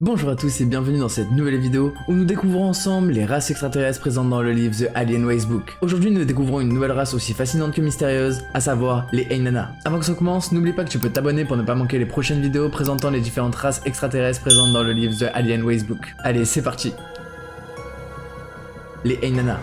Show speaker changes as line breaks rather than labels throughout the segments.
Bonjour à tous et bienvenue dans cette nouvelle vidéo où nous découvrons ensemble les races extraterrestres présentes dans le livre The Alien Racebook. Aujourd'hui nous découvrons une nouvelle race aussi fascinante que mystérieuse, à savoir les Ainana. Avant que ça commence, n'oublie pas que tu peux t'abonner pour ne pas manquer les prochaines vidéos présentant les différentes races extraterrestres présentes dans le livre The Alien Racebook. Allez, c'est parti. Les Ainana.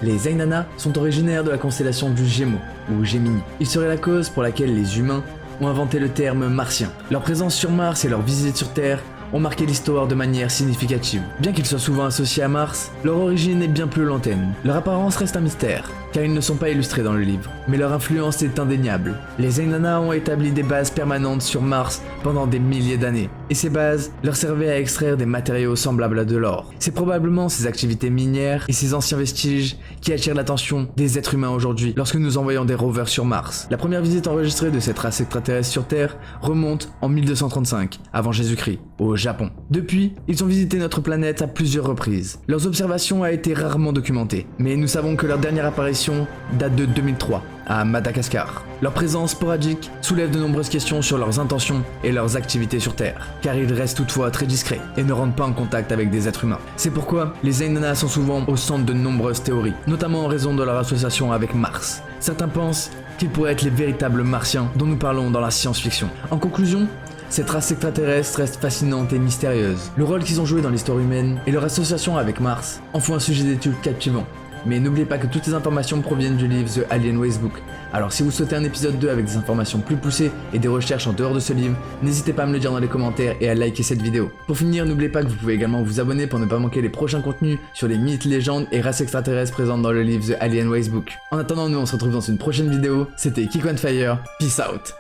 Les Ainana sont originaires de la constellation du Gémeaux, ou Gemini. Ils seraient la cause pour laquelle les humains ont inventé le terme martien. Leur présence sur Mars et leur visite sur Terre ont marqué l'histoire de manière significative. Bien qu'ils soient souvent associés à Mars, leur origine est bien plus lointaine. Leur apparence reste un mystère, car ils ne sont pas illustrés dans le livre, mais leur influence est indéniable. Les Ainana ont établi des bases permanentes sur Mars pendant des milliers d'années, et ces bases leur servaient à extraire des matériaux semblables à de l'or. C'est probablement ces activités minières et ces anciens vestiges qui attirent l'attention des êtres humains aujourd'hui lorsque nous envoyons des rovers sur Mars. La première visite enregistrée de cette race extraterrestre sur Terre remonte en 1235, avant Jésus-Christ, au Japon. Depuis, ils ont visité notre planète à plusieurs reprises. Leurs observations ont été rarement documentées, mais nous savons que leur dernière apparition date de 2003, à Madagascar. Leur présence sporadique soulève de nombreuses questions sur leurs intentions et leurs activités sur Terre, car ils restent toutefois très discrets et ne rentrent pas en contact avec des êtres humains. C'est pourquoi les Ainana sont souvent au centre de nombreuses théories, notamment en raison de leur association avec Mars. Certains pensent qu'ils pourraient être les véritables martiens dont nous parlons dans la science-fiction. En conclusion, cette race extraterrestre reste fascinante et mystérieuse. Le rôle qu'ils ont joué dans l'histoire humaine et leur association avec Mars en font un sujet d'étude captivant. Mais n'oubliez pas que toutes les informations proviennent du livre The Alien Racebook. Alors si vous souhaitez un épisode 2 avec des informations plus poussées et des recherches en dehors de ce livre, n'hésitez pas à me le dire dans les commentaires et à liker cette vidéo. Pour finir, n'oubliez pas que vous pouvez également vous abonner pour ne pas manquer les prochains contenus sur les mythes, légendes et races extraterrestres présentes dans le livre The Alien Racebook. En attendant, nous on se retrouve dans une prochaine vidéo. C'était Kiko and Fire, peace out.